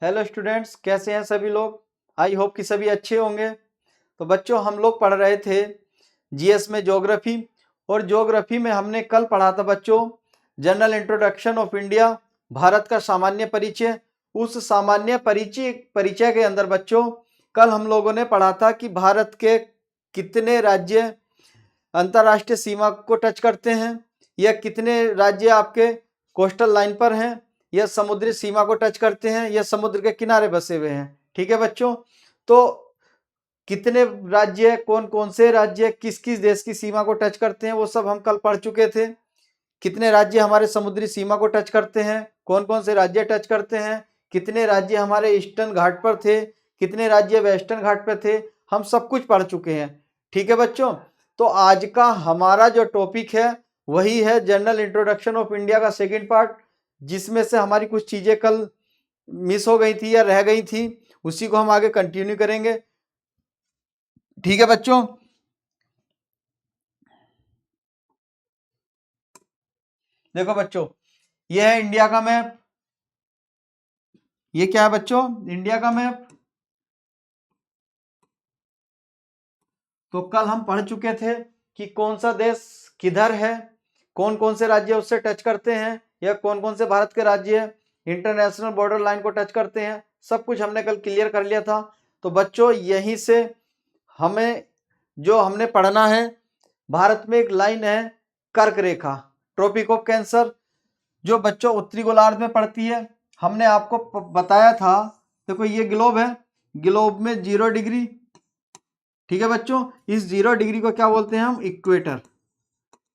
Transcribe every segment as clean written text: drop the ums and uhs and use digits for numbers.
Hello students, कैसे हैं सभी लोग। आई होप कि सभी अच्छे होंगे। तो बच्चों, हम लोग पढ़ रहे थे जीएस में ज्योग्राफी, और ज्योग्राफी में हमने कल पढ़ा था बच्चों general introduction of India, Bharat का सामान्य परिचय। उस सामान्य परिचय के अंदर बच्चों कल हम लोगों ने पढ़ा था कि भारत के कितने राज्य अंतर्राष्ट्रीय सीमा को टच करते हैं, या कितने राज्य आपके कोस्टल लाइन पर हैं, या समुद्री सीमा को टच करते हैं, या समुद्र के किनारे बसे हुए हैं। ठीक है बच्चों, तो कितने राज्य, कौन कौन से राज्य किस किस देश की सीमा को टच करते हैं, वो सब हम कल पढ़ चुके थे। कितने राज्य हमारे समुद्री सीमा को टच करते हैं, कौन कौन से राज्य टच करते हैं, कितने राज्य हमारे ईस्टर्न घाट पर थे, कितने राज्य वेस्टर्न घाट पर थे, हम सब कुछ पढ़ चुके हैं। ठीक है बच्चों, तो आज का हमारा जो टॉपिक है वही है जनरल इंट्रोडक्शन ऑफ इंडिया का सेकंड पार्ट, जिसमें से हमारी कुछ चीजें कल मिस हो गई थी या रह गई थी, उसी को हम आगे कंटिन्यू करेंगे। ठीक है बच्चों, देखो बच्चों, ये है इंडिया का मैप। ये क्या है बच्चों? इंडिया का मैप। तो कल हम पढ़ चुके थे कि कौन सा देश किधर है, कौन कौन से राज्य उससे टच करते हैं, या कौन कौन से भारत के राज्य इंटरनेशनल बॉर्डर लाइन को टच करते हैं। सब कुछ हमने कल क्लियर कर लिया था। तो बच्चों, यहीं से हमें जो हमने पढ़ना है, भारत में एक लाइन है कर्क रेखा, ट्रॉपिक ऑफ कैंसर, जो बच्चों उत्तरी गोलार्ध में पड़ती है। हमने आपको बताया था, देखो ये ग्लोब है, ग्लोब में 0 डिग्री। ठीक है बच्चों, इस 0 डिग्री को क्या बोलते हैं हम? इक्वेटर।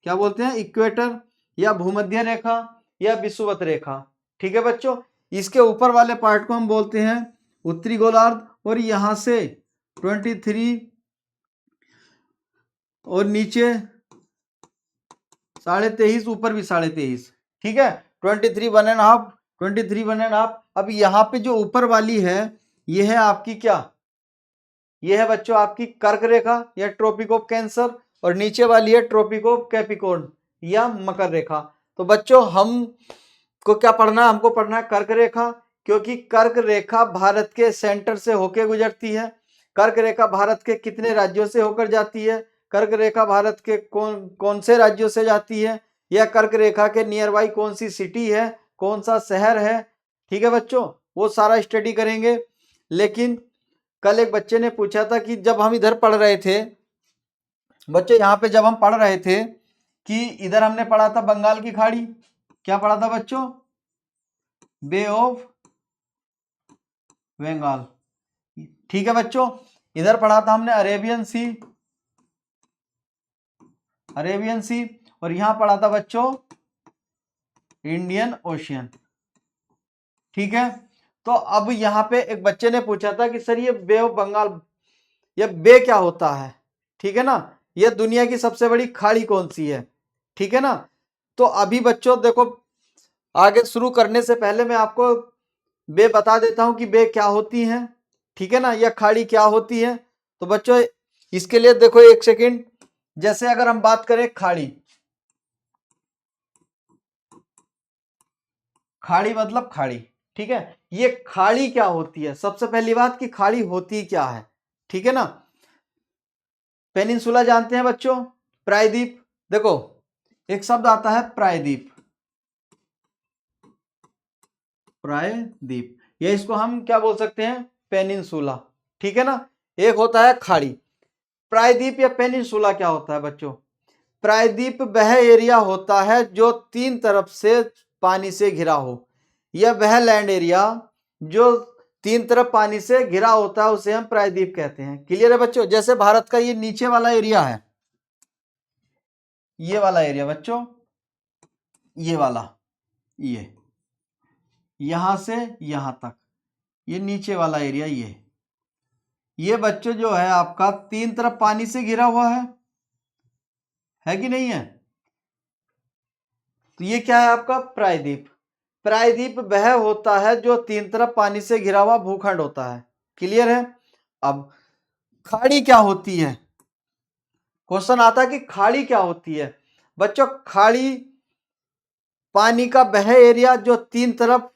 क्या बोलते हैं? इक्वेटर, या भूमध्य रेखा, या विषुवत रेखा। ठीक है बच्चों, इसके ऊपर वाले पार्ट को हम बोलते हैं उत्तरी गोलार्ध, और यहां से 23 और नीचे 23.5, ऊपर भी 23.5। ठीक है, 23.5, 23.5। अब यहाँ पे जो ऊपर वाली है, ये है आपकी क्या? ये है बच्चों आपकी कर्क रेखा या ट्रॉपिक ऑफ कैंसर, और नीचे वाली है ट्रॉपिक ऑफ कैप्रिकॉर्न या मकर रेखा। तो बच्चों, हम को क्या पढ़ना है? हमको पढ़ना है कर्क रेखा, क्योंकि कर्क रेखा भारत के सेंटर से होकर गुजरती है। कर्क रेखा भारत के कितने राज्यों से होकर जाती है, कर्क रेखा भारत के कौन कौन से राज्यों से जाती है, या कर्क रेखा के नियर बाई कौन सी सिटी है, कौन सा शहर है। ठीक है बच्चों, वो सारा स्टडी करेंगे। लेकिन कल एक बच्चे ने पूछा था कि जब हम इधर पढ़ रहे थे बच्चे, यहाँ पे जब हम पढ़ रहे थे कि इधर हमने पढ़ा था बंगाल की खाड़ी, क्या पढ़ा था बच्चों? बे ऑफ बंगाल। ठीक है बच्चों, इधर पढ़ा था हमने अरेबियन सी, अरेबियन सी, और यहां पढ़ा था बच्चों इंडियन ओशियन। ठीक है, तो अब यहाँ पे एक बच्चे ने पूछा था कि सर ये बे ऑफ बंगाल, ये बे क्या होता है? ठीक है ना, ये दुनिया की सबसे बड़ी खाड़ी कौन सी है? ठीक है ना। तो अभी बच्चों देखो, आगे शुरू करने से पहले मैं आपको बे बता देता हूं कि बे क्या होती हैं। ठीक है ना, या खाड़ी क्या होती है। तो बच्चों, इसके लिए देखो एक सेकंड, जैसे अगर हम बात करें खाड़ी, खाड़ी मतलब खाड़ी। ठीक है, ये खाड़ी क्या होती है? सबसे पहली बात कि खाड़ी होती क्या है। ठीक है ना, पेनिनसुला जानते हैं बच्चों, प्रायद्वीप। देखो, एक शब्द आता है प्रायद्वीप, प्रायद्वीप, या इसको हम क्या बोल सकते हैं? पेनिनसुला। ठीक है ना, एक होता है खाड़ी। प्रायद्वीप या पेनिनसुला क्या होता है बच्चों? प्रायद्वीप वह एरिया होता है जो 3 तरफ से पानी से घिरा हो, या वह लैंड एरिया जो 3 तरफ पानी से घिरा होता है, उसे हम प्रायद्वीप कहते हैं। क्लियर है बच्चों? जैसे भारत का ये नीचे वाला एरिया है, ये वाला एरिया बच्चों, ये वाला, ये यहां से यहां तक, ये नीचे वाला एरिया, ये बच्चों जो है आपका 3 तरफ पानी से घिरा हुआ है कि नहीं है? तो ये क्या है आपका? प्रायद्वीप। प्रायद्वीप वह होता है जो 3 तरफ पानी से घिरा हुआ भूखंड होता है। क्लियर है? अब खाड़ी क्या होती है? क्वेश्चन आता है कि खाड़ी क्या होती है। बच्चों, खाड़ी पानी का वह एरिया जो 3 तरफ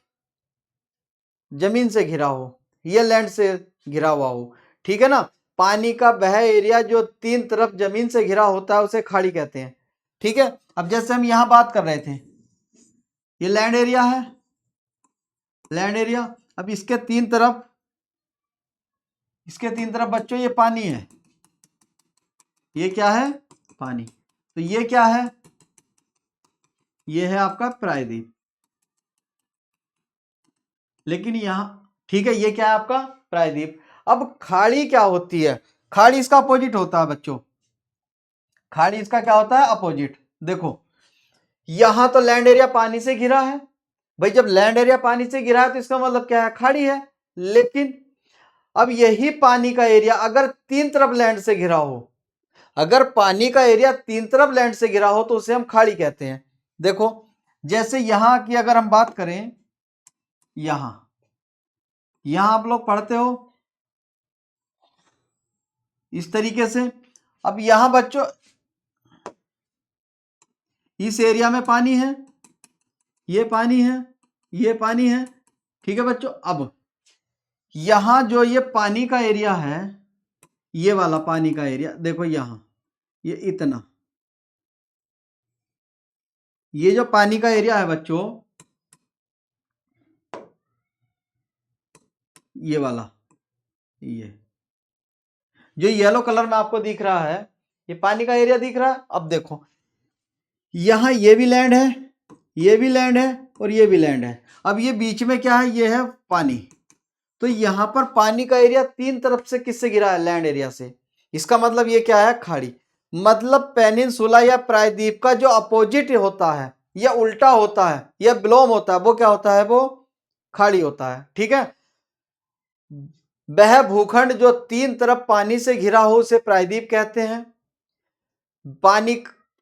जमीन से घिरा हो, ये लैंड से घिरा हुआ हो, ठीक है ना। पानी का वह एरिया जो तीन तरफ जमीन से घिरा होता है उसे खाड़ी कहते हैं, ठीक है। अब जैसे हम यहां बात कर रहे थे, ये लैंड एरिया है, लैंड एरिया। अब इसके तीन तरफ बच्चों ये पानी है, ये क्या है, पानी। तो ये क्या है, ये है आपका प्रायद्वीप। लेकिन यहां, ठीक है, ये क्या है आपका प्रायद्वीप। अब खाड़ी क्या होती है, खाड़ी इसका अपोजिट होता है बच्चों, खाड़ी इसका क्या होता है, अपोजिट। देखो यहां तो लैंड एरिया पानी से घिरा है, भाई जब लैंड एरिया पानी से घिरा है तो इसका मतलब क्या है, खाड़ी है। लेकिन अब यही पानी का एरिया अगर तीन तरफ लैंड से घिरा हो, अगर पानी का एरिया तीन तरफ लैंड से घिरा हो तो उसे हम खाड़ी कहते हैं। देखो जैसे यहां की अगर हम बात करें, यहां यहां आप लोग पढ़ते हो इस तरीके से। अब यहां बच्चों इस एरिया में पानी है, ये पानी है, ये पानी है, ठीक है बच्चों। अब यहां जो ये पानी का एरिया है, ये वाला पानी का एरिया देखो, यहां ये इतना, ये जो पानी का एरिया है बच्चों, ये वाला, ये जो येलो कलर में आपको दिख रहा है, ये पानी का एरिया दिख रहा है। अब देखो यहां ये भी लैंड है, ये भी लैंड है और ये भी लैंड है। अब ये बीच में क्या है, ये है पानी। तो यहां पर पानी का एरिया तीन तरफ से किससे घिरा है, लैंड एरिया से। इसका मतलब ये क्या है, खाड़ी। मतलब पेनिनसुला या प्रायद्वीप का जो अपोजिट होता है या उल्टा होता है या विलोम होता है, वो क्या होता है, वो खाड़ी होता है, ठीक है। वह भूखंड जो तीन तरफ पानी से घिरा हो उसे प्रायद्वीप कहते हैं। पानी,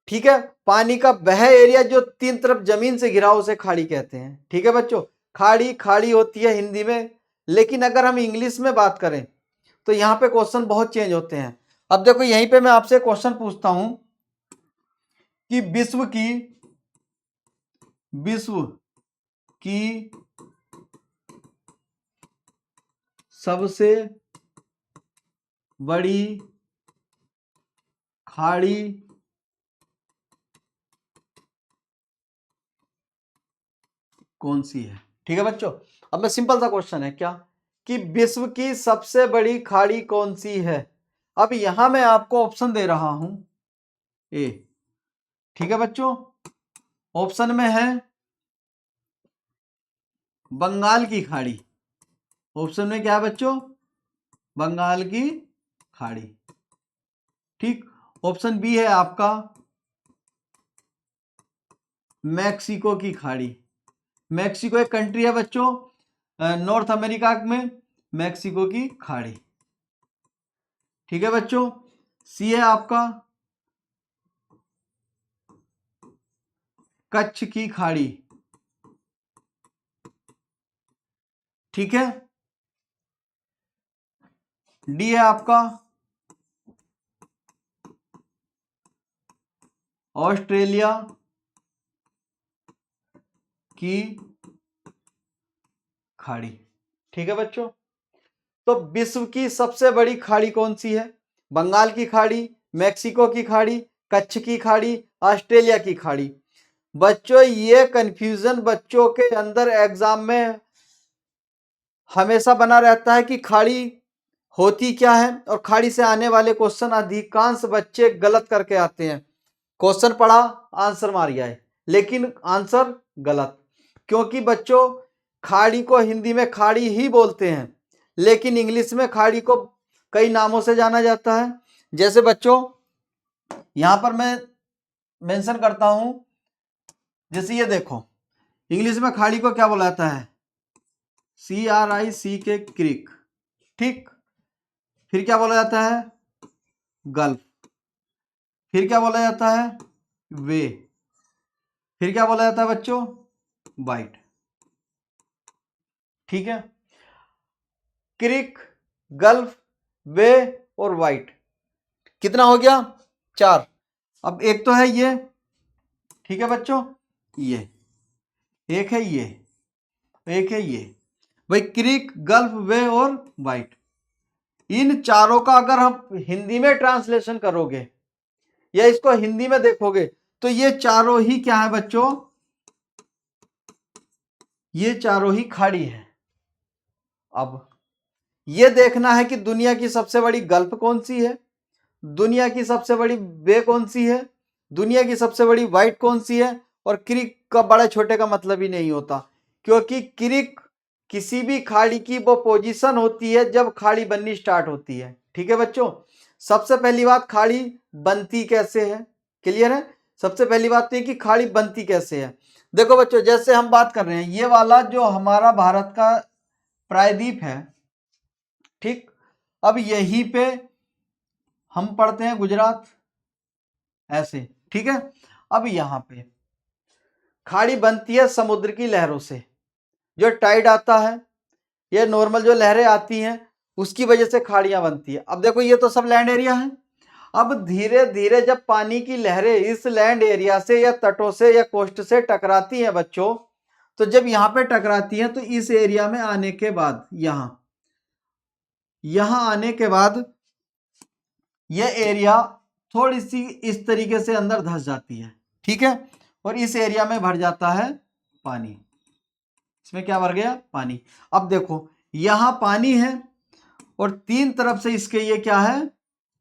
ठीक है, पानी का वह एरिया जो तीन तरफ जमीन से घिरा हो उसे खाड़ी कहते हैं, ठीक है बच्चों। खाड़ी खाड़ी होती है हिंदी में, लेकिन अगर हम इंग्लिश में बात करें तो यहां पे क्वेश्चन बहुत चेंज होते हैं। अब देखो यहीं पे मैं आपसे क्वेश्चन पूछता हूं कि विश्व की सबसे बड़ी खाड़ी कौन सी है, ठीक है बच्चों। अब मैं सिंपल सा क्वेश्चन है क्या, कि विश्व की सबसे बड़ी खाड़ी कौन सी है। अब यहां मैं आपको ऑप्शन दे रहा हूं, ए, ठीक है बच्चों। ऑप्शन में है बंगाल की खाड़ी, ऑप्शन में क्या है बच्चों, बंगाल की खाड़ी, ठीक। ऑप्शन बी है आपका मैक्सिको की खाड़ी। मैक्सिको एक कंट्री है बच्चों नॉर्थ अमेरिका में, मैक्सिको की खाड़ी, ठीक है बच्चों। सी है आपका कच्छ की खाड़ी, ठीक है। डी है आपका ऑस्ट्रेलिया की खाड़ी, ठीक है बच्चों। तो विश्व की सबसे बड़ी खाड़ी कौन सी है, बंगाल की खाड़ी, मैक्सिको की खाड़ी, कच्छ की खाड़ी, ऑस्ट्रेलिया की खाड़ी। बच्चों ये कंफ्यूजन बच्चों के अंदर एग्जाम में हमेशा बना रहता है कि खाड़ी होती क्या है, और खाड़ी से आने वाले क्वेश्चन अधिकांश बच्चे गलत करके आते हैं। क्वेश्चन पढ़ा, आंसर मार गया है, लेकिन आंसर गलत। क्योंकि बच्चों खाड़ी को हिंदी में खाड़ी ही बोलते हैं, लेकिन इंग्लिश में खाड़ी को कई नामों से जाना जाता है। जैसे बच्चों यहां पर मैं मेंशन करता हूं, जैसे ये देखो इंग्लिश में खाड़ी को क्या बोला जाता है, CRIC क्रिक, ठीक। फिर क्या बोला जाता है, गल्फ। फिर क्या बोला जाता है, वे। फिर क्या बोला जाता है बच्चों, वाइट, ठीक है। क्रिक, गल्फ, वे और वाइट, कितना हो गया, चार। अब एक तो है ये, ठीक है बच्चों, ये एक है, ये एक है, ये। भाई क्रिक, गल्फ, वे और वाइट। इन चारों का अगर हम हिंदी में ट्रांसलेशन करोगे या इसको हिंदी में देखोगे तो ये चारों ही क्या है बच्चों, ये चारों ही खाड़ी है। अब ये देखना है कि दुनिया की सबसे बड़ी गल्फ कौन सी है, दुनिया की सबसे बड़ी बे कौन सी है, दुनिया की सबसे बड़ी वाइट कौन सी है। और क्रिक का बड़ा छोटे का मतलब ही नहीं होता, क्योंकि क्रिक किसी भी खाड़ी की वो पोजीशन होती है जब खाड़ी बननी स्टार्ट होती है। ठीक है बच्चों, सबसे पहली बात खाड़ी बनती कैसे है, क्लियर है। सबसे पहली बात तो ये कि खाड़ी बनती कैसे है। देखो बच्चों, जैसे हम बात कर रहे हैं, ये वाला जो हमारा भारत का प्रायद्वीप है, ठीक, अब यहीं पे हम पढ़ते हैं गुजरात, ऐसे, ठीक है। अब यहां पे खाड़ी बनती है समुद्र की लहरों से, जो टाइड आता है या नॉर्मल जो लहरें आती हैं उसकी वजह से खाड़ियां बनती है। अब देखो ये तो सब लैंड एरिया है। अब धीरे धीरे जब पानी की लहरें इस लैंड एरिया से या तटों से या कोस्ट से टकराती हैं बच्चों, तो जब यहां पे टकराती हैं तो इस एरिया में आने के बाद यहां आने के बाद यह एरिया थोड़ी सी इस तरीके से अंदर धंस जाती है, ठीक है। और इस एरिया में भर जाता है पानी, इसमें क्या भर गया, पानी। अब देखो यहां पानी है और तीन तरफ से इसके ये क्या है,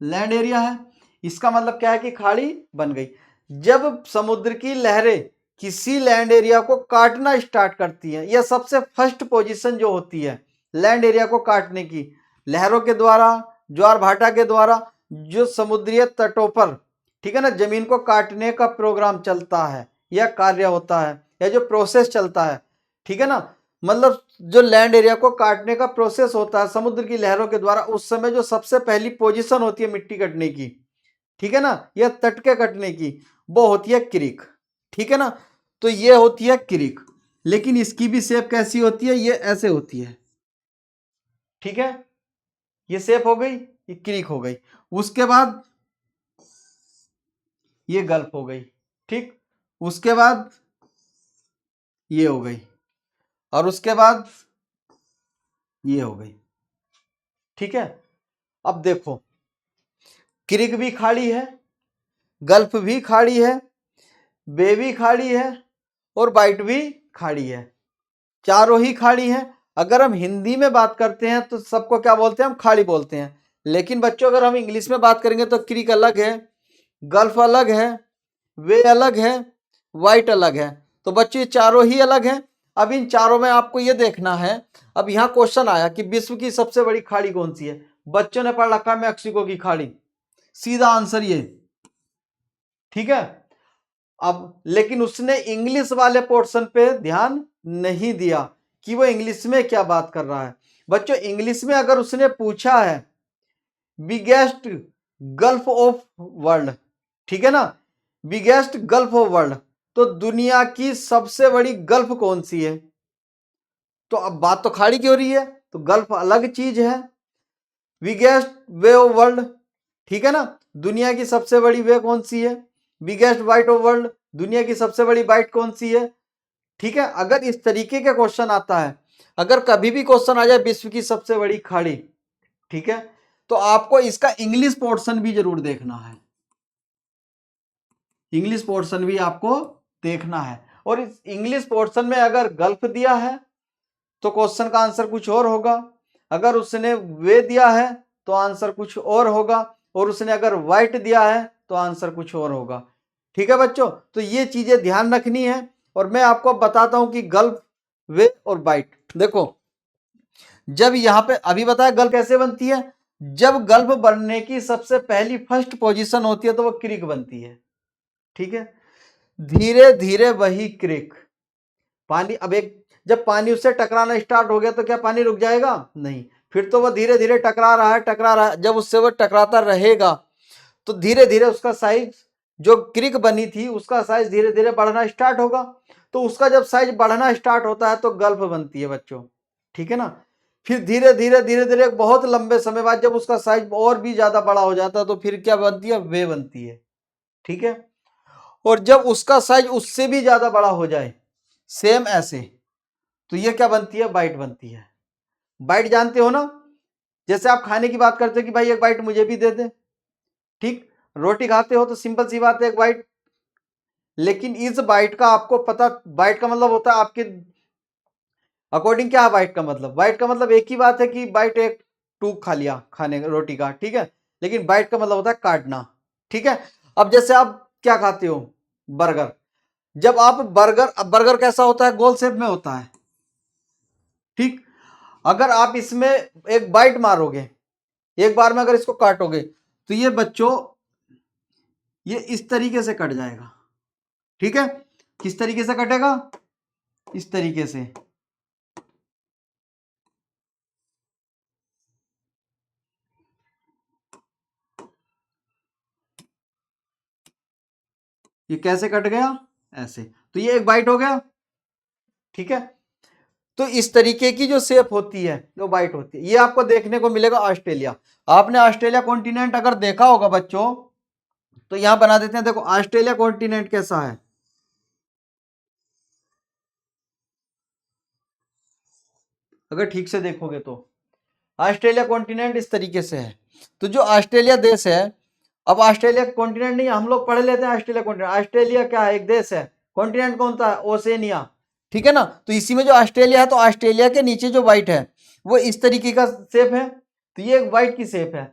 लैंड एरिया है। इसका मतलब क्या है कि खाड़ी बन गई। जब समुद्र की लहरें किसी लैंड एरिया को काटना स्टार्ट करती है, यह सबसे फर्स्ट पोजीशन जो होती है लैंड एरिया को काटने की, लहरों के द्वारा, ज्वार भाटा के द्वारा, जो समुद्रीय तटों पर, ठीक है ना, जमीन को काटने का प्रोग्राम चलता है या कार्य होता है या जो प्रोसेस चलता है, ठीक है ना, मतलब जो लैंड एरिया को काटने का प्रोसेस होता है समुद्र की लहरों के द्वारा, उस समय जो सबसे पहली पोजीशन होती है मिट्टी कटने की, ठीक है ना, या तट के कटने की, वो होती है क्रीक, ठीक है ना। तो ये होती है क्रीक, लेकिन इसकी भी शेप कैसी होती है, ये ऐसे होती है, ठीक है। ये शेप हो गई, ये क्रीक हो गई। उसके बाद ये गल्फ हो गई, ठीक। उसके बाद ये हो गई और उसके बाद ये हो गई, ठीक है। अब देखो क्रीक भी खाड़ी है, गल्फ भी खाड़ी है, बे भी खाड़ी है और वाइट भी खाड़ी है, चारों ही खाड़ी हैं। अगर हम हिंदी में बात करते हैं तो सबको क्या बोलते हैं, हम खाड़ी बोलते हैं। लेकिन बच्चों अगर हम इंग्लिश में बात करेंगे तो क्रीक अलग है, गल्फ अलग है, वे अलग है, वाइट अलग है। तो बच्चों ये चारों ही अलग हैं। अब इन चारों में आपको ये देखना है, अब यहाँ क्वेश्चन आया कि विश्व की सबसे बड़ी खाड़ी कौन सी है, बच्चों ने पढ़ रखा मैक्सिको की खाड़ी, सीधा आंसर ये, ठीक है। अब लेकिन उसने इंग्लिश वाले पोर्शन पे ध्यान नहीं दिया कि वो इंग्लिश में क्या बात कर रहा है। बच्चों इंग्लिश में अगर उसने पूछा है बिगेस्ट गल्फ ऑफ वर्ल्ड, ठीक है ना, बिगेस्ट गल्फ ऑफ वर्ल्ड, तो दुनिया की सबसे बड़ी गल्फ कौन सी है, तो अब बात तो खाड़ी की हो रही है, तो गल्फ अलग चीज है। बिगेस्ट वे ऑफ वर्ल्ड, ठीक है ना, दुनिया की सबसे बड़ी वे कौन सी है। बिगेस्ट वाइट ऑफ वर्ल्ड, दुनिया की सबसे बड़ी वाइट कौन सी है, ठीक है। अगर इस तरीके का क्वेश्चन आता है, अगर कभी भी क्वेश्चन आ जाए विश्व की सबसे बड़ी खाड़ी, ठीक है, तो आपको इसका इंग्लिश पोर्शन भी जरूर देखना है, इंग्लिश पोर्शन भी आपको देखना है। और इस इंग्लिश पोर्शन में अगर गल्फ दिया है तो क्वेश्चन का आंसर कुछ और होगा, अगर उसने वे दिया है तो आंसर कुछ और होगा, और उसने अगर वाइट दिया है तो आंसर कुछ और होगा, ठीक है बच्चों। तो ये चीजें ध्यान रखनी है। और मैं आपको बताता हूं कि गल्फ, वे और वाइट, देखो जब यहां पे अभी बताया गल्फ कैसे बनती है, जब गल्फ बनने की सबसे पहली फर्स्ट पोजीशन होती है तो वो क्रीक बनती है, ठीक है। धीरे धीरे वही क्रीक पानी, अब एक जब पानी उससे टकराना स्टार्ट हो गया तो क्या पानी रुक जाएगा, नहीं, फिर तो वह धीरे धीरे टकरा रहा है, टकरा रहा है। जब उससे वह टकराता रहेगा तो धीरे धीरे उसका साइज, जो क्रीक बनी थी उसका साइज धीरे धीरे बढ़ना स्टार्ट होगा। तो उसका जब साइज बढ़ना स्टार्ट होता है तो गल्फ बनती है बच्चों, ठीक है ना। फिर धीरे धीरे धीरे धीरे बहुत लंबे समय बाद जब उसका साइज और भी ज्यादा बड़ा हो जाता है तो फिर क्या बनती है, वे बनती है, ठीक है। और जब उसका साइज उससे भी ज्यादा बड़ा हो जाए, सेम ऐसे, तो ये क्या बनती है, वाइट बनती है। बाइट जानते हो ना, जैसे आप खाने की बात करते हो कि भाई एक बाइट मुझे भी दे दे, ठीक। रोटी खाते हो तो सिंपल सी बात है एक बाइट। लेकिन इस बाइट का आपको पता, बाइट का मतलब होता है आपके अकॉर्डिंग क्या है बाइट का मतलब? बाइट का मतलब एक ही बात है कि बाइट एक टूक खा लिया खाने रोटी का, ठीक है। लेकिन बाइट का मतलब होता है काटना, ठीक है। अब जैसे आप क्या खाते हो, बर्गर। जब आप बर्गर, अब बर्गर कैसा होता है? गोल शेप में होता है, ठीक। अगर आप इसमें एक बाइट मारोगे, एक बार में अगर इसको काटोगे, तो ये बच्चों ये इस तरीके से कट जाएगा, ठीक है। किस तरीके से कटेगा? इस तरीके से। ये कैसे कट गया? ऐसे। तो ये एक बाइट हो गया, ठीक है। तो इस तरीके की जो शेप होती है, जो बाइट होती है, ये आपको देखने को मिलेगा ऑस्ट्रेलिया। आपने ऑस्ट्रेलिया कॉन्टिनेंट अगर देखा होगा बच्चों, तो यहां बना देते हैं, देखो ऑस्ट्रेलिया कॉन्टिनेंट कैसा है। अगर ठीक से देखोगे तो ऑस्ट्रेलिया कॉन्टिनेंट इस तरीके से है। तो जो ऑस्ट्रेलिया देश है, अब ऑस्ट्रेलिया कॉन्टिनेंट नहीं, हम लोग पढ़ लेते हैं ऑस्ट्रेलिया कॉन्टिनेंट। ऑस्ट्रेलिया क्या है? एक देश है। कॉन्टिनेंट कौन सा है? ओसेनिया, ठीक है ना। तो इसी में जो ऑस्ट्रेलिया है, तो ऑस्ट्रेलिया के नीचे जो व्हाइट है वो इस तरीके का शेप है, तो ये एक व्हाइट की शेप है।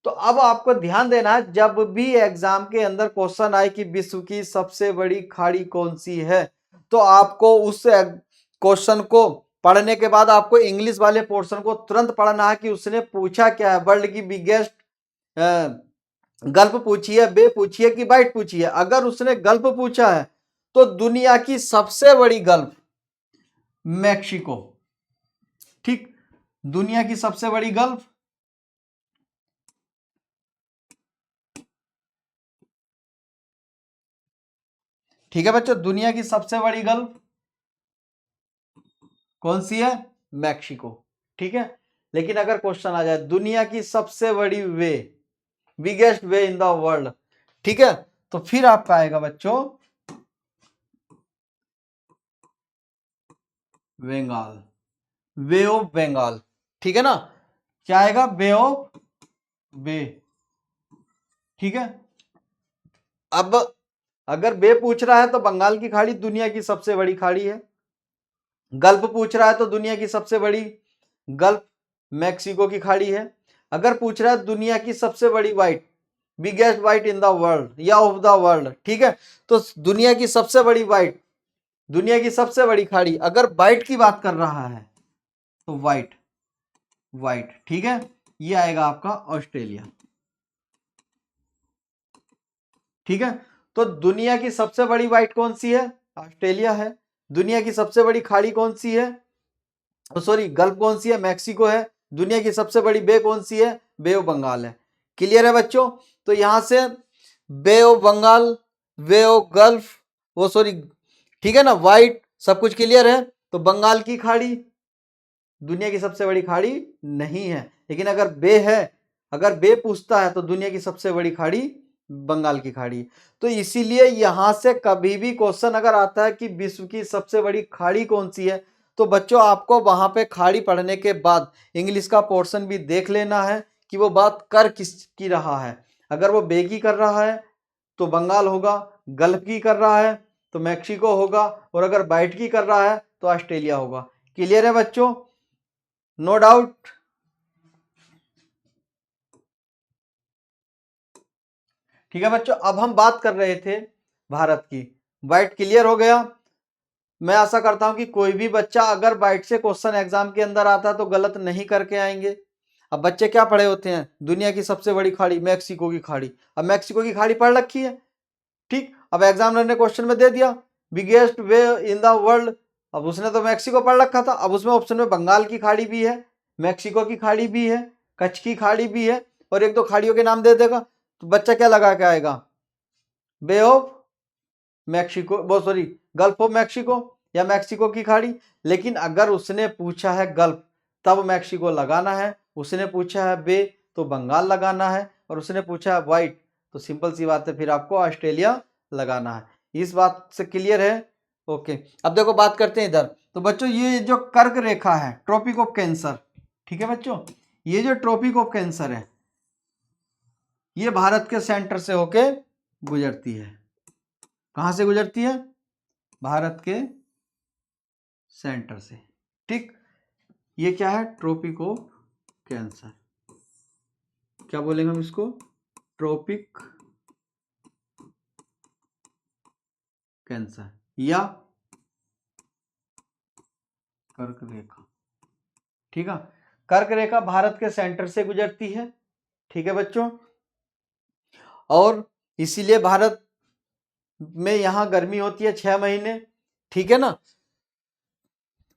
तो अब आपको ध्यान देना है, जब भी एग्जाम के अंदर क्वेश्चन आए कि विश्व की सबसे बड़ी खाड़ी कौन सी है, तो आपको उस क्वेश्चन को पढ़ने के बाद आपको इंग्लिश वाले पोर्शन को तुरंत पढ़ना है कि उसने पूछा क्या है। वर्ल्ड की बिगेस्ट गल्फ पूछी है, बे पूछी है कि बाइट पूछी है? अगर उसने गल्फ पूछा है, तो दुनिया की सबसे बड़ी गल्फ मैक्सिको, ठीक। दुनिया की सबसे बड़ी गल्फ, ठीक है बच्चों, दुनिया की सबसे बड़ी गल्फ कौन सी है? मैक्सिको, ठीक है। लेकिन अगर क्वेश्चन आ जाए दुनिया की सबसे बड़ी way, biggest way in the world, ठीक है, तो फिर आपका आएगा बच्चों बंगाल, वे ऑफ बंगाल, ठीक है ना। क्या आएगा? बे ऑफ बे, ठीक है। अब अगर बे पूछ रहा है तो बंगाल की खाड़ी दुनिया की सबसे बड़ी खाड़ी है। गल्फ पूछ रहा है तो दुनिया की सबसे बड़ी गल्फ मैक्सिको की खाड़ी है। अगर पूछ रहा है दुनिया की सबसे बड़ी white, biggest white in the world या ऑफ द वर्ल्ड, ठीक है, तो दुनिया की सबसे बड़ी व्हाइट, दुनिया की सबसे बड़ी खाड़ी, अगर व्हाइट की बात कर रहा है तो व्हाइट, व्हाइट, ठीक है। ये आएगा आपका ऑस्ट्रेलिया, ठीक है। तो दुनिया की सबसे बड़ी व्हाइट कौन सी है? ऑस्ट्रेलिया है। दुनिया की सबसे बड़ी खाड़ी कौन सी है? सॉरी, गल्फ कौन सी है? मैक्सिको है। दुनिया की सबसे बड़ी बे कौन सी है? बे ऑफ बंगाल है। क्लियर है बच्चों? तो यहां से bay of Bengal, bay of gulf, वो सॉरी, ठीक है ना, व्हाइट, सब कुछ क्लियर है। तो बंगाल की खाड़ी दुनिया की सबसे बड़ी खाड़ी नहीं है, लेकिन अगर बे है, अगर बे पूछता है तो दुनिया की सबसे बड़ी खाड़ी बंगाल की खाड़ी। तो इसीलिए यहां से कभी भी क्वेश्चन अगर आता है कि विश्व की सबसे बड़ी खाड़ी कौन सी है, तो बच्चों आपको वहां पे खाड़ी पढ़ने के बाद इंग्लिश का पोर्शन भी देख लेना है कि वो बात कर किस की रहा है। अगर वो बे की कर रहा है तो बंगाल होगा, गल्फ की कर रहा है तो मैक्सिको होगा, और अगर बाइट की कर रहा है तो ऑस्ट्रेलिया होगा। क्लियर है बच्चों? No doubt. ठीक है बच्चों, अब हम बात कर रहे थे भारत की। बाइट क्लियर हो गया। मैं आशा करता हूं कि कोई भी बच्चा अगर बाइट से क्वेश्चन एग्जाम के अंदर आता है तो गलत नहीं करके आएंगे। अब बच्चे क्या पढ़े होते हैं? दुनिया की सबसे बड़ी खाड़ी मैक्सिको की खाड़ी। अब मैक्सिको की खाड़ी पढ़ रखी है, ठीक। अब एग्जामिनर ने क्वेश्चन में दे दिया biggest way in the world, अब उसने तो मैक्सिको पढ़ रखा था, अब उसमें ऑप्शन में बंगाल की खाड़ी भी है, मैक्सिको की खाड़ी भी है, कच्छ की खाड़ी भी है, और एक दो खाड़ियों के नाम दे देगा, तो बच्चा क्या लगा के आएगा? बे ऑफ मैक्सिको, वो सॉरी, गल्फ ऑफ मैक्सिको या मैक्सिको की खाड़ी। लेकिन अगर उसने पूछा है गल्फ, तब मैक्सिको लगाना है। उसने पूछा है बे, तो बंगाल लगाना है। और उसने पूछा है व्हाइट, तो सिंपल सी बात है, फिर आपको ऑस्ट्रेलिया लगाना है। इस बात से क्लियर है? ओके। अब देखो बात करते हैं इधर। तो बच्चों ये जो कर्क रेखा है, ट्रॉपिक ऑफ कैंसर, ठीक है बच्चों, ये जो ट्रॉपिक ऑफ कैंसर है ये भारत के सेंटर से होके गुजरती है। कहां से गुजरती है? भारत के सेंटर से। ठीक, ये क्या है? Tropic of cancer. क्या बोलेंगे हम इसको? ट्रॉपिक कैंसर या कर्क रेखा। ठीक है, कर्क रेखा भारत के सेंटर से गुजरती है। ठीक है बच्चों, और इसीलिए भारत में यहां गर्मी होती है 6 महीने। ठीक है ना,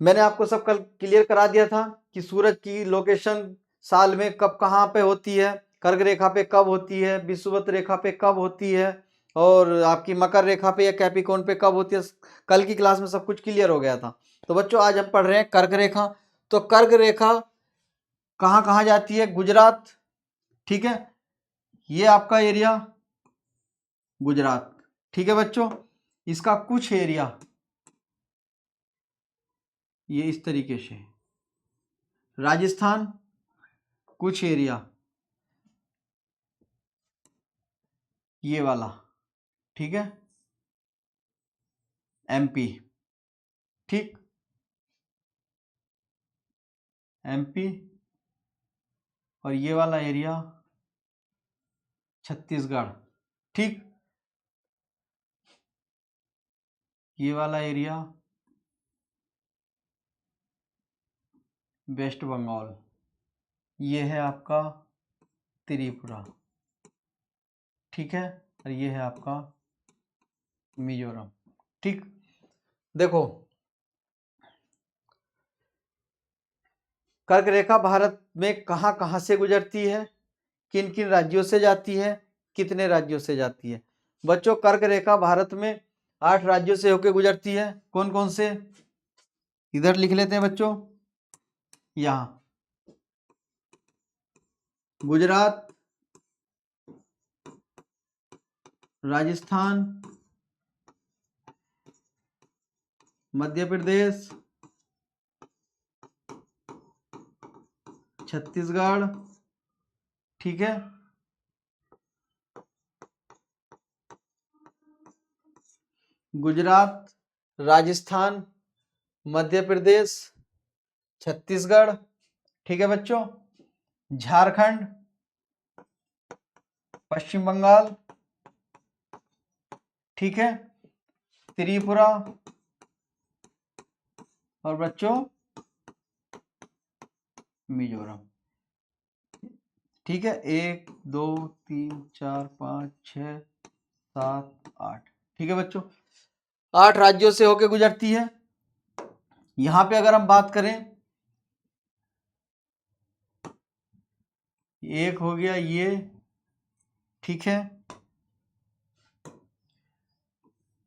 मैंने आपको सब कल क्लियर करा दिया था कि सूरज की लोकेशन साल में कब कहाँ पे होती है, कर्क रेखा पे कब होती है, विषुवत रेखा पे कब होती है, और आपकी मकर रेखा पे या कैप्रिकॉर्न पे कब होती है। कल की क्लास में सब कुछ क्लियर हो गया था। तो बच्चों आज हम पढ़ रहे हैं कर्क रेखा। तो कर्क रेखा कहाँ कहाँ जाती है? गुजरात। ठीक है, ये आपका एरिया गुजरात। ठीक है बच्चों, इसका कुछ एरिया ये इस तरीके से, राजस्थान, कुछ एरिया ये वाला, ठीक है, एमपी। ठीक, एमपी, और ये वाला एरिया छत्तीसगढ़। ठीक, ये वाला एरिया वेस्ट बंगाल। ये है आपका त्रिपुरा। ठीक है, और ये है आपका मिजोरम। ठीक, देखो कर्क रेखा भारत में कहाँ कहाँ से गुजरती है, किन किन राज्यों से जाती है, कितने राज्यों से जाती है। बच्चों कर्क रेखा भारत में 8 राज्यों से होकर गुजरती है। कौन कौन से? इधर लिख लेते हैं बच्चों, यहाँ गुजरात, राजस्थान, मध्य प्रदेश, छत्तीसगढ़। ठीक है, गुजरात, राजस्थान, मध्य प्रदेश, छत्तीसगढ़। ठीक है बच्चों, झारखंड, पश्चिम बंगाल, ठीक है, त्रिपुरा, और बच्चों मिजोरम। ठीक है, 1 2 3 4 5 6 7 8। ठीक है बच्चों, 8 राज्यों से होकर गुजरती है। यहां पे अगर हम बात करें, एक हो गया ये, ठीक है,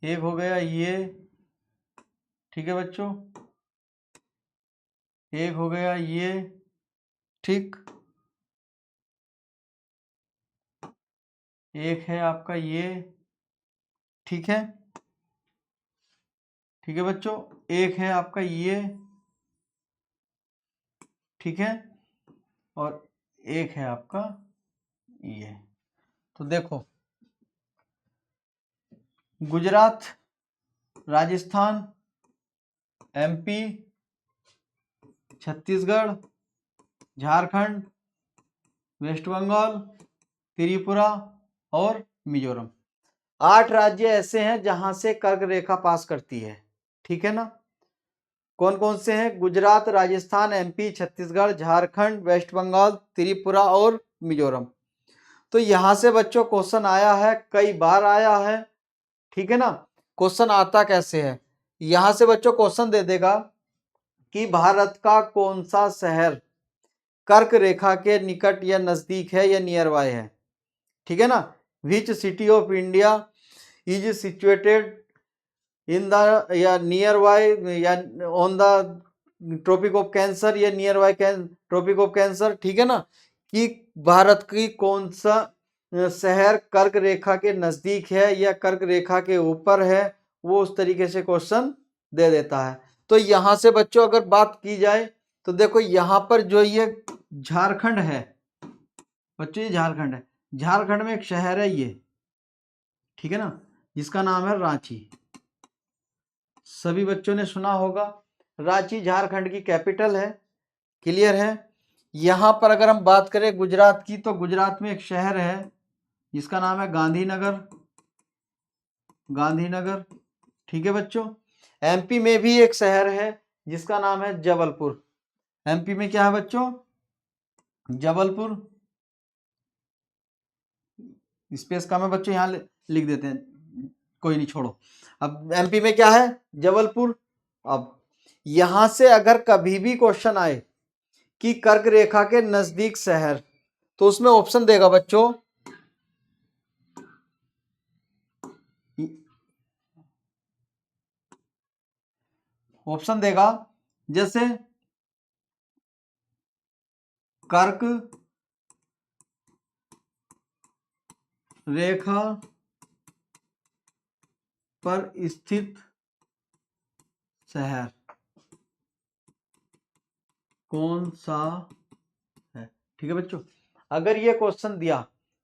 एक हो गया ये, ठीक है बच्चों, एक हो गया ये, ठीक, एक है आपका ये, ठीक है, ठीक है बच्चों, एक है आपका ये, ठीक है, और एक है आपका ये। तो देखो गुजरात, राजस्थान, एमपी, छत्तीसगढ़, झारखंड, वेस्ट बंगाल, त्रिपुरा और मिजोरम, 8 राज्य ऐसे हैं जहां से कर्क रेखा पास करती है। ठीक है ना, कौन कौन से हैं? गुजरात, राजस्थान, एमपी, छत्तीसगढ़, झारखंड, वेस्ट बंगाल, त्रिपुरा और मिजोरम। तो यहां से बच्चों क्वेश्चन आया है, कई बार आया है। ठीक है ना, क्वेश्चन आता कैसे है? यहां से बच्चों क्वेश्चन दे देगा कि भारत का कौन सा शहर कर्क रेखा के निकट या नजदीक है या नियर बाय है। ठीक है ना, which city of India is situated in the या नियर बाय या on the tropic of cancer या near by tropic of cancer. ठीक है ना, कि भारत की कौन सा शहर कर्क रेखा के नजदीक है या कर्क रेखा के ऊपर है, वो उस तरीके से क्वेश्चन दे देता है। तो यहां से बच्चों अगर बात की जाए तो देखो यहाँ पर जो ये झारखंड है बच्चों, ये झारखंड है, झारखंड में एक शहर है ये, ठीक है ना, जिसका नाम है रांची। सभी बच्चों ने सुना होगा, रांची झारखंड की कैपिटल है। क्लियर है। यहाँ पर अगर हम बात करें गुजरात की, तो गुजरात में एक शहर है जिसका नाम है गांधीनगर, गांधीनगर, ठीक है बच्चों। एमपी में भी एक शहर है जिसका नाम है जबलपुर। एमपी में क्या है बच्चों? जबलपुर। स्पेस कम है बच्चों, यहाँ लिख देते हैं, कोई नहीं छोड़ो। अब एमपी में क्या है? जबलपुर। अब यहां से अगर कभी भी क्वेश्चन आए कि कर्क रेखा के नजदीक शहर, तो उसमें ऑप्शन देगा बच्चों, ऑप्शन देगा जैसे कर्क रेखा पर स्थित शहर कौन सा है। ठीक है बच्चों, अगर ये क्वेश्चन दिया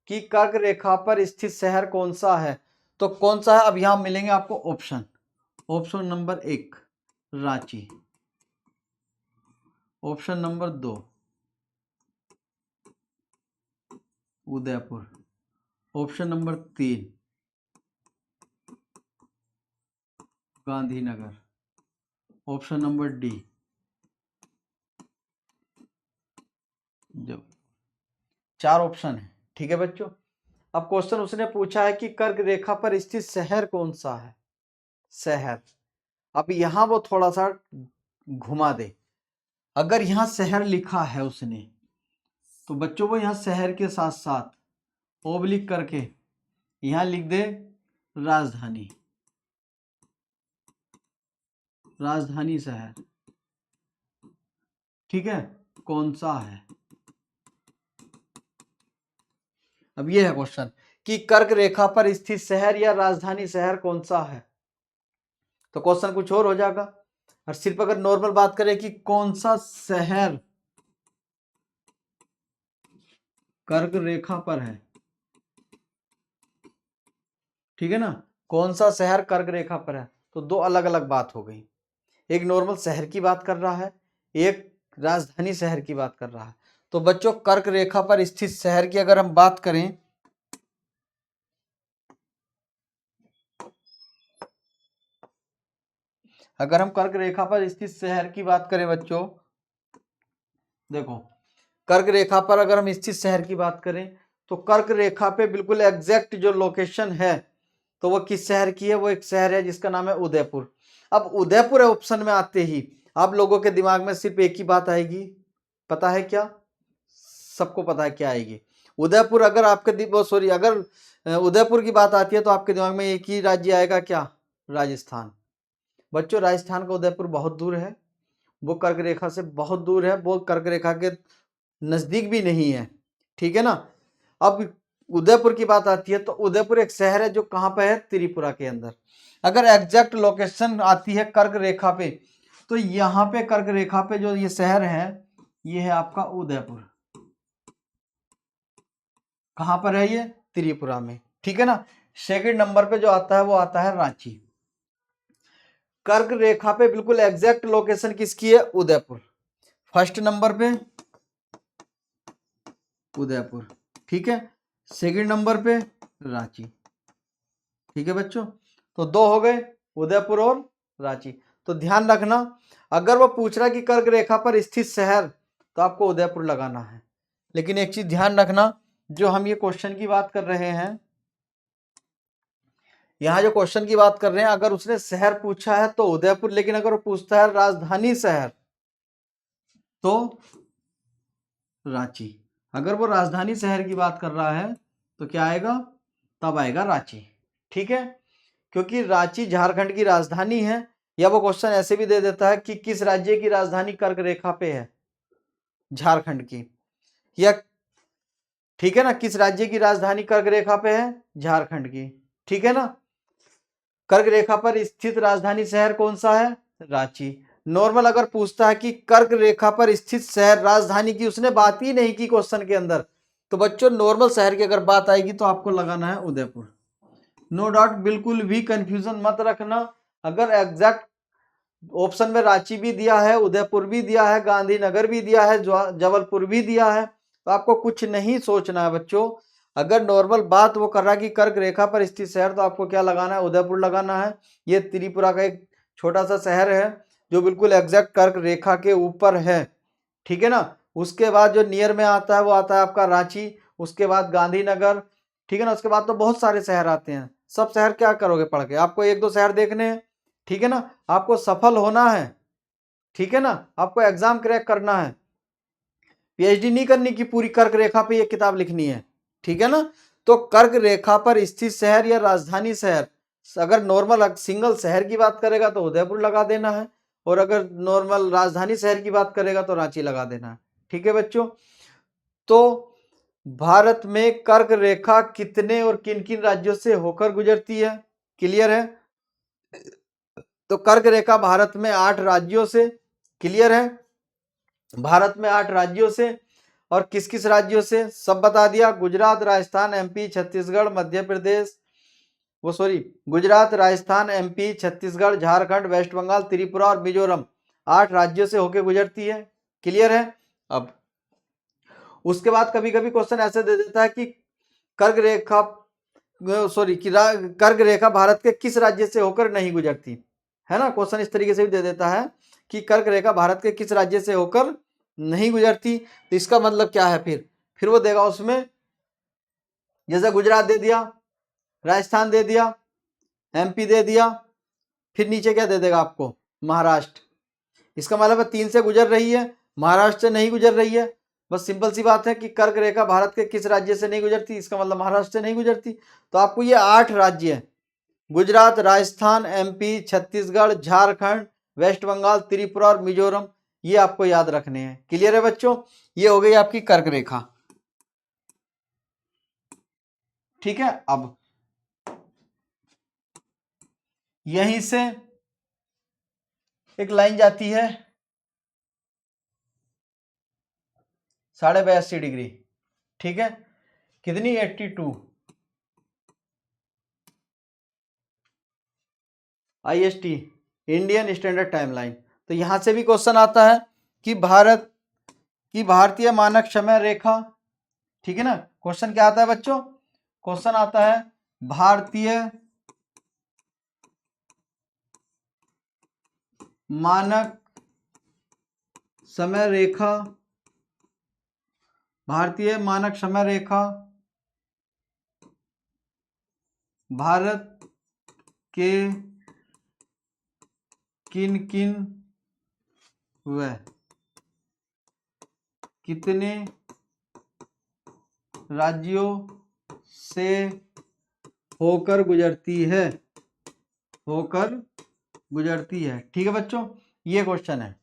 कि कर्क रेखा पर स्थित शहर कौन सा है, तो कौन सा है? अब यहां मिलेंगे आपको option. Option number 1 Ranchi, option number 2 Udaipur, option number 3 Gandhinagar, option number D जब। 4 ऑप्शन है, ठीक है बच्चों। अब क्वेश्चन उसने पूछा है कि कर्क रेखा पर स्थित शहर कौन सा है, शहर। अब यहां वो थोड़ा सा घुमा दे। अगर यहां शहर लिखा है उसने, तो बच्चों वो यहां शहर के साथ साथ ओब्लिक करके यहां लिख दे राजधानी, राजधानी शहर, ठीक है, कौन सा है। अब ये है क्वेश्चन कि कर्क रेखा पर स्थित शहर या राजधानी शहर कौन सा है, तो क्वेश्चन कुछ और हो जाएगा। और सिर्फ अगर नॉर्मल बात करें कि कौन सा शहर कर्क रेखा पर है, ठीक है ना, कौन सा शहर कर्क रेखा पर है, तो 2 अलग अलग बात हो गई। एक नॉर्मल शहर की बात कर रहा है, एक राजधानी शहर की बात कर रहा है। तो बच्चों कर्क रेखा पर स्थित शहर की अगर हम बात करें, अगर हम कर्क रेखा पर स्थित शहर की बात करें बच्चों, देखो कर्क रेखा पर अगर हम स्थित शहर की बात करें, तो कर्क रेखा पे बिल्कुल एग्जैक्ट जो लोकेशन है, तो वो किस शहर की है? वो एक शहर है जिसका नाम है उदयपुर। अब उदयपुर ऑप्शन में आते ही आप लोगों के दिमाग में सिर्फ एक ही बात आएगी, पता है क्या? सबको पता है क्या आएगी। उदयपुर अगर आपके सॉरी, अगर उदयपुर की बात आती है तो आपके दिमाग में एक ही राज्य आएगा, क्या? राजस्थान। बच्चों राजस्थान का उदयपुर बहुत दूर है, वो कर्क रेखा से बहुत दूर है, वो कर्क रेखा के नजदीक भी नहीं है, ठीक है ना। अब उदयपुर की बात आती है तो उदयपुर एक शहर है जो कहां पे है? त्रिपुरा के अंदर। अगर एग्जैक्ट लोकेशन आती है कर्क रेखा पे, तो यहां पे कर्क रेखा पे जो ये शहर है, ये है आपका उदयपुर। कहां पर है ये? त्रिपुरा में, ठीक है ना। सेकंड नंबर पे जो आता है वो आता है रांची। कर्क रेखा पे बिल्कुल एग्जैक्ट लोकेशन किसकी है? उदयपुर। फर्स्ट नंबर पे उदयपुर, ठीक है, सेकंड नंबर पे रांची, ठीक है बच्चों। तो 2 हो गए, उदयपुर और रांची। तो ध्यान रखना, अगर वो पूछ रहा है कि कर्क रेखा पर स्थित शहर, तो आपको उदयपुर लगाना है। लेकिन एक चीज ध्यान रखना, जो हम ये क्वेश्चन की बात कर रहे हैं, यहां जो क्वेश्चन की बात कर रहे हैं, अगर उसने शहर पूछा है तो उदयपुर, लेकिन अगर वो पूछता है राजधानी शहर तो रांची। अगर वो राजधानी शहर की बात कर रहा है तो क्या आएगा? तब आएगा रांची, ठीक है, क्योंकि रांची झारखंड की राजधानी है। या वो क्वेश्चन ऐसे भी दे देता है कि किस राज्य की राजधानी कर्क रेखा पे है? झारखंड की। या ठीक है ना, किस राज्य की राजधानी कर्क रेखा पे है? झारखंड की, ठीक है ना। कर्क रेखा पर स्थित राजधानी शहर कौन सा है? रांची। नॉर्मल अगर पूछता है कि कर्क रेखा पर स्थित शहर राजधानी की, उसने बात ही नहीं की क्वेश्चन के अंदर, तो बच्चों नॉर्मल शहर की अगर बात आएगी तो आपको लगाना है उदयपुर। नो डाउट, बिल्कुल भी कंफ्यूजन मत रखना। अगर एग्जैक्ट ऑप्शन में रांची भी दिया है, उदयपुर भी दिया है, गांधीनगर भी दिया है, जबलपुर भी दिया है, तो आपको कुछ नहीं सोचना है बच्चों। अगर नॉर्मल बात वो कर रहा है कि कर्क रेखा पर स्थित शहर, तो आपको क्या लगाना है, उदयपुर लगाना है। ये त्रिपुरा का एक छोटा सा शहर है जो बिल्कुल एग्जैक्ट कर्क रेखा के ऊपर है, ठीक है ना। उसके बाद जो नियर में आता है वो आता है आपका रांची, उसके बाद गांधीनगर, ठीक है ना। उसके बाद तो बहुत सारे शहर आते हैं। सब शहर क्या करोगे पढ़ के, आपको एक दो शहर देखने हैं, ठीक है ना। आपको सफल होना है, ठीक है ना, आपको एग्जाम क्रैक करना है, पीएचडी नहीं करनी कि पूरी कर्क रेखा पे ये किताब लिखनी है, ठीक है ना। तो कर्क रेखा पर स्थित शहर या राजधानी शहर, अगर नॉर्मल सिंगल शहर की बात करेगा तो उदयपुर लगा देना है, और अगर नॉर्मल राजधानी शहर की बात करेगा तो रांची लगा देना है, ठीक है बच्चों। तो भारत में कर्क रेखा कितने और किन किन राज्यों से होकर गुजरती है, क्लियर है। तो कर्क रेखा भारत में 8 राज्यों से, क्लियर है, भारत में 8 राज्यों से। और किस किस राज्यों से सब बता दिया, गुजरात, राजस्थान, एमपी, छत्तीसगढ़, मध्य प्रदेश, वो sorry, Gujarat, Rajasthan, MP, Chhattisgarh, Jharkhand, west Bengal, Tripura और मिजोरम, 8 राज्यों से होकर गुजरती है, क्लियर है। अब उसके बाद कभी कभी क्वेश्चन ऐसे दे देता है कि कर्क रेखा सॉरी कि कर्क रेखा भारत के किस राज्य से होकर नहीं गुजरती, है ना। क्वेश्चन इस तरीके से भी दे देता है कि कर्क रेखा भारत के किस राज्य से होकर नहीं गुजरती, तो इसका मतलब क्या है, फिर वो देगा उसमें, जैसे गुजरात दे दिया, राजस्थान दे दिया, एमपी दे दिया, फिर नीचे क्या दे देगा आपको, महाराष्ट्र। इसका मतलब है 3 से गुजर रही है, महाराष्ट्र से नहीं गुजर रही है। बस सिंपल सी बात है कि कर्क रेखा भारत के किस राज्य से नहीं गुजरती, इसका मतलब महाराष्ट्र से नहीं गुजरती। तो आपको ये 8 राज्य है, गुजरात, राजस्थान, एमपी, छत्तीसगढ़, झारखंड, वेस्ट बंगाल, त्रिपुरा और मिजोरम, ये आपको याद रखने हैं, क्लियर है बच्चों। ये हो गई आपकी कर्क रेखा, ठीक है। अब यहीं से एक लाइन जाती है 82.5 डिग्री, ठीक है, कितनी, 82 IST, Indian standard time line. तो यहां से भी क्वेश्चन आता है कि भारत की भारतीय मानक समय रेखा, ठीक है ना। क्वेश्चन क्या आता है बच्चों, क्वेश्चन आता है भारतीय मानक समय रेखा, भारतीय मानक समय रेखा भारत के किन किन व कितने राज्यों से होकर गुजरती है, होकर गुजरती है, ठीक है बच्चों। ये क्वेश्चन है,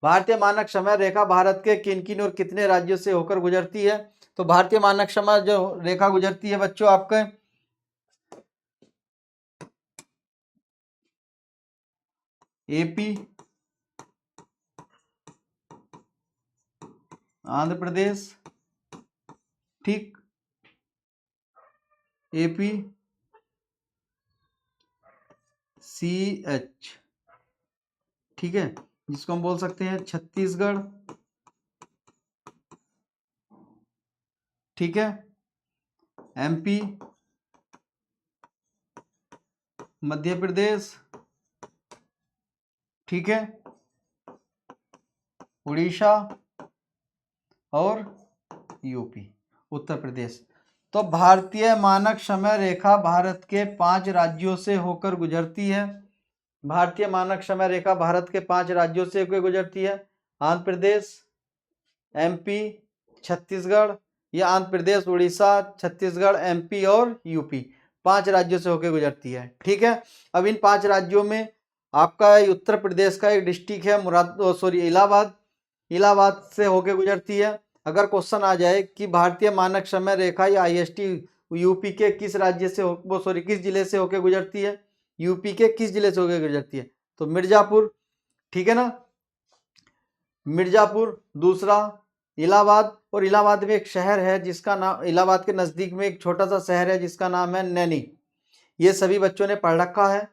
भारतीय मानक समय रेखा भारत के किन किन और कितने राज्यों से होकर गुजरती है। तो भारतीय मानक समय जो रेखा गुजरती है बच्चों आपके एपी, आंध्र प्रदेश, ठीक, एपी, CH, ठीक है, जिसको हम बोल सकते हैं छत्तीसगढ़, ठीक है, MP, मध्य प्रदेश, ठीक है, उड़ीसा और यूपी, उत्तर प्रदेश। तो भारतीय मानक समय रेखा भारत के 5 राज्यों से होकर गुजरती है, भारतीय मानक समय रेखा भारत के 5 राज्यों से होकर गुजरती है, आंध्र प्रदेश, MP, छत्तीसगढ़, या आंध्र प्रदेश, उड़ीसा, छत्तीसगढ़, MP और यूपी, 5 राज्यों से होकर गुजरती है, ठीक है। अब इन 5 राज्यों में आपका उत्तर प्रदेश का एक डिस्ट्रिक्ट है इलाहाबाद से होकर गुजरती है। अगर क्वेश्चन आ जाए कि भारतीय मानक समय रेखा या IST यूपी के किस राज्य से किस जिले से होकर गुजरती है, यूपी के किस जिले से होकर गुजरती है, तो मिर्जापुर, ठीक है ना। मिर्जापुर दूसरा, इलाहाबाद, और इलाहाबाद में एक शहर है जिसका नाम, इलाहाबाद के नज़दीक में एक छोटा सा शहर है जिसका नाम है नैनी। ये सभी बच्चों ने पढ़ रखा है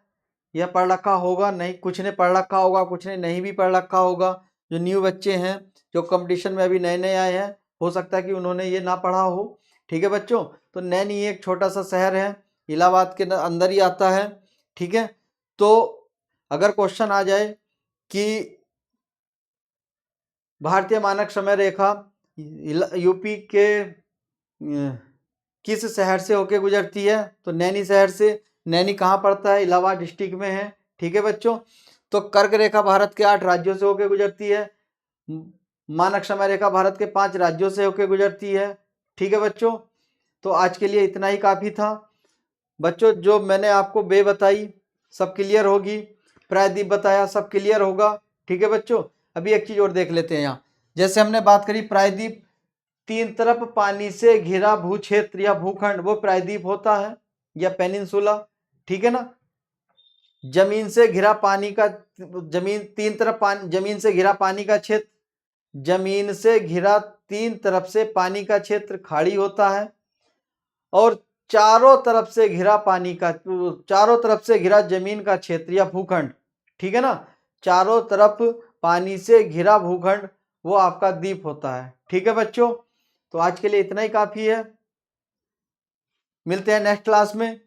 या पढ़ रखा होगा, नहीं कुछ ने पढ़ रखा होगा, कुछ ने नहीं भी पढ़ रखा होगा। जो न्यू बच्चे हैं जो कंपटीशन में अभी नए नए आए हैं, हो सकता है कि उन्होंने ये ना पढ़ा हो। ठीक है बच्चों, तो नैनी एक छोटा सा शहर है, इलाहाबाद के अंदर ही आता है। ठीक है, तो अगर क्वेश्चन आ जाए कि भारतीय मानक समय रेखा यूपी के किस शहर से होके गुजरती है, तो नैनी शहर से। नैनी कहाँ पड़ता है, इलाहाबाद डिस्ट्रिक्ट में है। ठीक है बच्चों, तो कर्क रेखा भारत के 8 राज्यों से होके गुजरती है। मानक समय रेखा भारत के 5 राज्यों से होके गुजरती है। ठीक है बच्चों, तो आज के लिए इतना ही काफ़ी था बच्चों। जो मैंने आपको बे बताई सब क्लियर होगी, प्रायद्वीप बताया सब क्लियर होगा। ठीक है बच्चों, अभी एक चीज़ और देख लेते हैं यहाँ। जैसे हमने बात करी प्रायद्वीप, 3 तरफ पानी से घिरा भू क्षेत्र या भूखंड वो प्रायद्वीप होता है या पेनिनसुला। ठीक है ना, जमीन से घिरा पानी का, जमीन 3 तरफ पानी, जमीन से घिरा पानी का क्षेत्र, जमीन से घिरा 3 तरफ से पानी का क्षेत्र खाड़ी होता है, और चारों तरफ से घिरा पानी का, चारों तरफ से घिरा जमीन का क्षेत्र या भूखंड। ठीक है ना, चारों तरफ पानी से घिरा भूखंड वो आपका द्वीप होता है। ठीक है बच्चों, तो आज के लिए इतना ही काफी है, मिलते हैं नेक्स्ट क्लास में।